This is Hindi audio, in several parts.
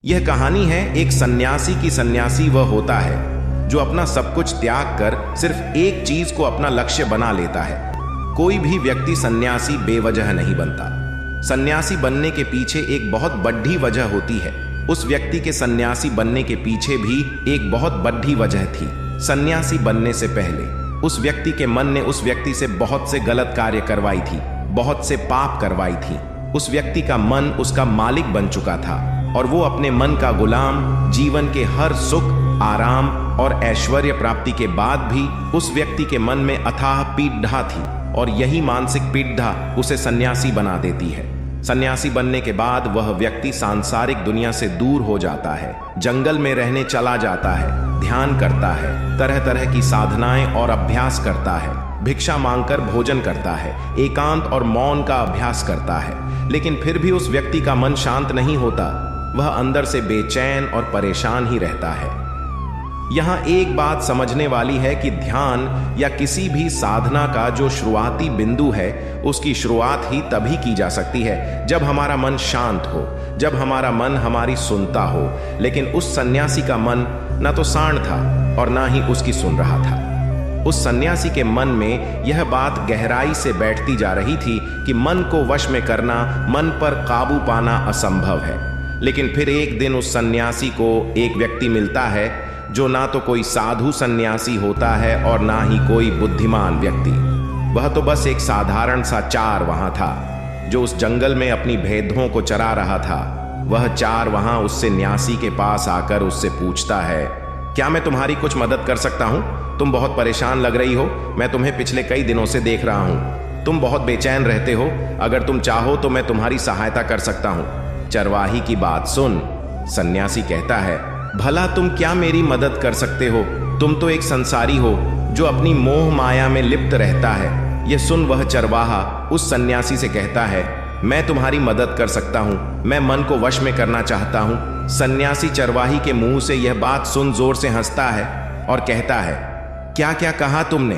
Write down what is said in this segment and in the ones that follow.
यह कहानी है एक सन्यासी की। सन्यासी वह होता है जो अपना सब कुछ त्याग कर सिर्फ एक चीज को अपना लक्ष्य बना लेता है। कोई भी व्यक्ति सन्यासी बेवजह नहीं बनता। सन्यासी बनने के पीछे एक बहुत बड़ी वजह होती है। उस व्यक्ति के सन्यासी बनने के पीछे भी एक बहुत बड़ी वजह थी। सन्यासी बनने से पहले उस व्यक्ति के मन ने उस व्यक्ति से बहुत से गलत कार्य करवाई थी, बहुत से पाप करवाई थी। उस व्यक्ति का मन उसका मालिक बन चुका था और वो अपने मन का गुलाम। जीवन के हर सुख, आराम और ऐश्वर्य प्राप्ति के बाद भी उस व्यक्ति के मन में अथाह पीड़ा थी और यही मानसिक पीड़ा उसे सन्यासी बना देती है। सन्यासी बनने के बाद वह व्यक्ति सांसारिक दुनिया से दूर हो जाता है, जंगल में रहने चला जाता है, ध्यान करता है, तरह तरह की साधनाएं और अभ्यास करता है, भिक्षा मांगकर भोजन करता है, एकांत और मौन का अभ्यास करता है। लेकिन फिर भी उस व्यक्ति का मन शांत नहीं होता। वह अंदर से बेचैन और परेशान ही रहता है। यहाँ एक बात समझने वाली है कि ध्यान या किसी भी साधना का जो शुरुआती बिंदु है, उसकी शुरुआत ही तभी की जा सकती है जब हमारा मन शांत हो, जब हमारा मन हमारी सुनता हो। लेकिन उस सन्यासी का मन ना तो शांत था और ना ही उसकी सुन रहा था। उस सन्यासी के मन में यह बात गहराई से बैठती जा रही थी कि मन को वश में करना, मन पर काबू पाना असंभव है। लेकिन फिर एक दिन उस सन्यासी को एक व्यक्ति मिलता है जो ना तो कोई साधु सन्यासी होता है और ना ही कोई बुद्धिमान व्यक्ति। वह तो बस एक साधारण सा चार वहां था जो उस जंगल में अपनी भेड़ों को चरा रहा था। वह चार वहां उस सन्यासी के पास आकर उससे पूछता है, क्या मैं तुम्हारी कुछ मदद कर सकता हूं? तुम बहुत परेशान लग रही हो। मैं तुम्हें पिछले कई दिनों से देख रहा हूं। तुम बहुत बेचैन रहते हो। अगर तुम चाहो तो मैं तुम्हारी सहायता कर सकता हूं। चरवाही की बात सुन, सन्यासी कहता है, भला तुम क्या मेरी मदद कर सकते हो? तुम तो एक संसारी हो जो अपनी मोह माया में लिप्त रहता है। यह सुन वह चरवाहा उस सन्यासी से कहता है, मैं तुम्हारी मदद कर सकता हूं। मैं मन को वश में करना चाहता हूं। सन्यासी चरवाही के मुंह से यह बात सुन जोर से हंसता है और कहता है, क्या क्या कहा तुमने?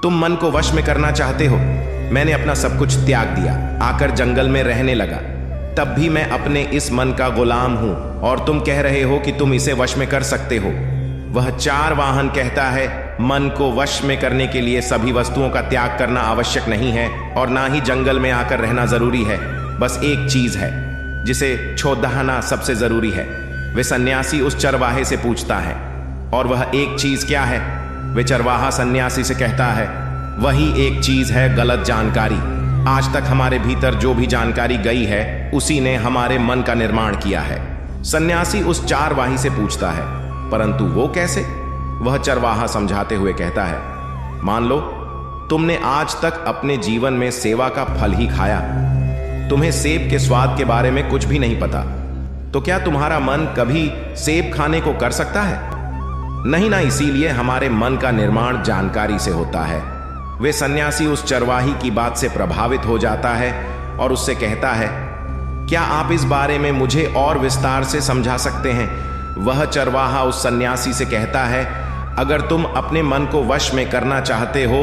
तुम मन को वश में करना चाहते हो? मैंने अपना सब कुछ त्याग दिया, आकर जंगल में रहने लगा। तब भी मैं अपने इस मन का गुलाम हूं और तुम कह रहे हो कि तुम इसे वश में कर सकते हो। वह चार वाहन कहता है, मन को वश में करने के लिए सभी वस्तुओं का त्याग करना आवश्यक नहीं है और ना ही जंगल में आकर रहना जरूरी है। बस एक चीज है जिसे छोड़ना सबसे जरूरी है। वे सन्यासी उस चरवाहे से पूछता है, और वह एक चीज क्या है? वे चरवाहा सन्यासी से कहता है, वही एक चीज है गलत जानकारी। आज तक हमारे भीतर जो भी जानकारी गई है उसी ने हमारे मन का निर्माण किया है। सन्यासी उस चारवाही से पूछता है, परंतु वो कैसे? वह चरवाहा समझाते हुए कहता है, मान लो तुमने आज तक अपने जीवन में सेवा का फल ही खाया। तुम्हें सेब के स्वाद के बारे में कुछ भी नहीं पता। तो क्या तुम्हारा मन कभी सेब खाने को कर सकता है? नहीं ना। इसीलिए हमारे मन का निर्माण जानकारी से होता है। वे सन्यासी उस चरवाही की बात से प्रभावित हो जाता है और उससे कहता है, क्या आप इस बारे में मुझे और विस्तार से समझा सकते हैं? वह चरवाहा उस सन्यासी से कहता है, अगर तुम अपने मन को वश में करना चाहते हो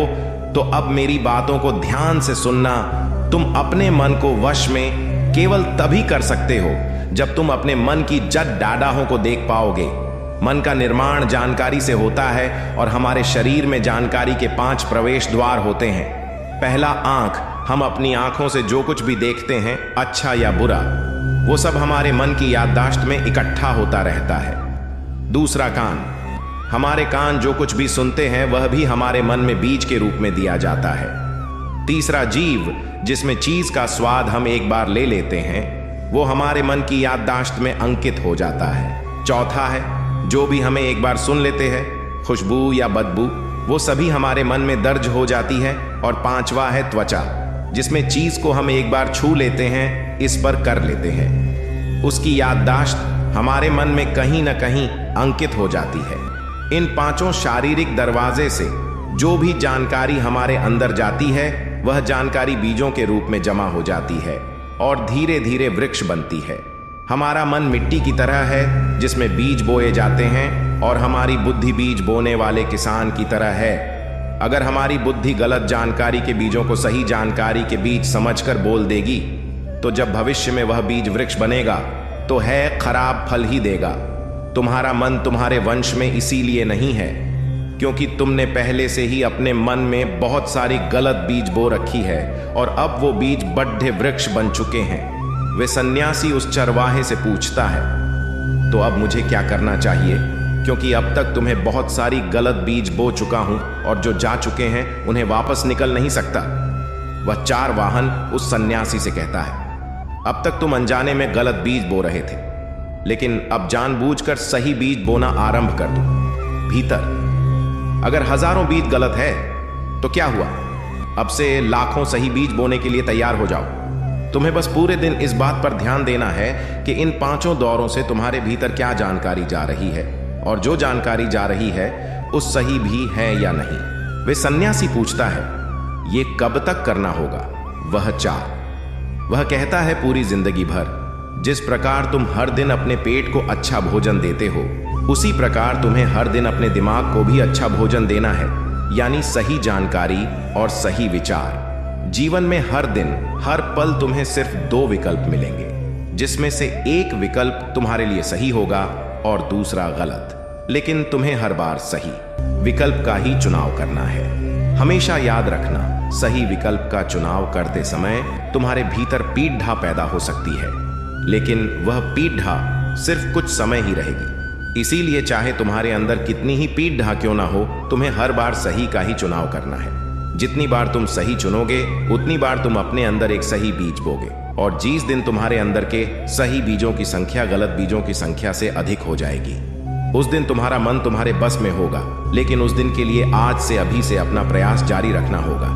तो अब मेरी बातों को ध्यान से सुनना। तुम अपने मन को वश में केवल तभी कर सकते हो जब तुम अपने मन की जड़ डाडाहों को देख पाओगे। मन का निर्माण जानकारी से होता है और हमारे शरीर में जानकारी के 5 प्रवेश द्वार होते हैं। पहला, आंख। हम अपनी आंखों से जो कुछ भी देखते हैं, अच्छा या बुरा, वो सब हमारे मन की याददाश्त में इकट्ठा होता रहता है। दूसरा, कान। हमारे कान जो कुछ भी सुनते हैं वह भी हमारे मन में बीज के रूप में दिया जाता है। तीसरा, जीभ, जिसमें चीज का स्वाद हम एक बार ले लेते हैं, वो हमारे मन की याददाश्त में अंकित हो जाता है। चौथा है, जो भी हमें एक बार सुन लेते हैं, खुशबू या बदबू, वो सभी हमारे मन में दर्ज हो जाती है। और पांचवा है त्वचा, जिसमें चीज को हम एक बार छू लेते हैं, इस पर कर लेते हैं। उसकी याददाश्त हमारे मन में कहीं ना कहीं अंकित हो जाती है। इन 5 शारीरिक दरवाजे से जो भी जानकारी हमारे अंदर जाती है, वह जानकारी बीजों के रूप में जमा हो जाती है और धीरे धीरे वृक्ष बनती है। हमारा मन मिट्टी की तरह है जिसमें बीज बोए जाते हैं और हमारी बुद्धि बीज बोने वाले किसान की तरह है। अगर हमारी बुद्धि गलत जानकारी के बीजों को सही जानकारी के बीज समझकर बोल देगी, तो जब भविष्य में वह बीज वृक्ष बनेगा तो है खराब फल ही देगा। तुम्हारा मन तुम्हारे वंश में इसीलिए नहीं है क्योंकि तुमने पहले से ही अपने मन में बहुत सारी गलत बीज बो रखी है और अब वो बीज बड्ढे वृक्ष बन चुके हैं। वे सन्यासी उस चरवाहे से पूछता है, तो अब मुझे क्या करना चाहिए, क्योंकि अब तक तुम्हें बहुत सारी गलत बीज बो चुका हूं और जो जा चुके हैं उन्हें वापस निकल नहीं सकता। वह चार वाहन उस सन्यासी से कहता है, अब तक तुम अनजाने में गलत बीज बो रहे थे, लेकिन अब जानबूझकर सही बीज बोना आरंभ कर दो। भीतर अगर हजारों बीज गलत है तो क्या हुआ, अब से लाखों सही बीज बोने के लिए तैयार हो जाओ। तुम्हें बस पूरे दिन इस बात पर ध्यान देना है कि इन पांचों दौरों से तुम्हारे भीतर क्या जानकारी जा रही है और जो जानकारी जा रही है उस सही भी है या नहीं। वे सन्यासी पूछता है, ये कब तक करना होगा। वह कहता है, पूरी जिंदगी भर। जिस प्रकार तुम हर दिन अपने पेट को अच्छा भोजन देते हो, उसी प्रकार तुम्हें हर दिन अपने दिमाग को भी अच्छा भोजन देना है, यानी सही जानकारी और सही विचार। जीवन में हर दिन हर पल तुम्हें सिर्फ दो विकल्प मिलेंगे, जिसमें से एक विकल्प तुम्हारे लिए सही होगा और दूसरा गलत, लेकिन तुम्हें हर बार सही विकल्प का ही चुनाव करना है। हमेशा याद रखना, सही विकल्प का चुनाव करते समय तुम्हारे भीतर पीढ़ा पैदा हो सकती है, लेकिन वह पीढ़ा सिर्फ कुछ समय ही रहेगी। इसीलिए चाहे तुम्हारे अंदर कितनी ही पीढ़ा क्यों ना हो, तुम्हें हर बार सही का ही चुनाव करना है। जितनी बार तुम सही चुनोगे उतनी बार तुम अपने अंदर एक सही बीज बोगे, और जिस दिन तुम्हारे अंदर के सही बीजों की संख्या गलत बीजों की संख्या से अधिक हो जाएगी, उस दिन तुम्हारा मन तुम्हारे बस में होगा। लेकिन उस दिन के लिए आज से अभी से अपना प्रयास जारी रखना होगा।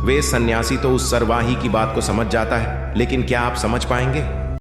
वे सन्यासी तो उस सरवाही की बात को समझ जाता है, लेकिन क्या आप समझ पाएंगे?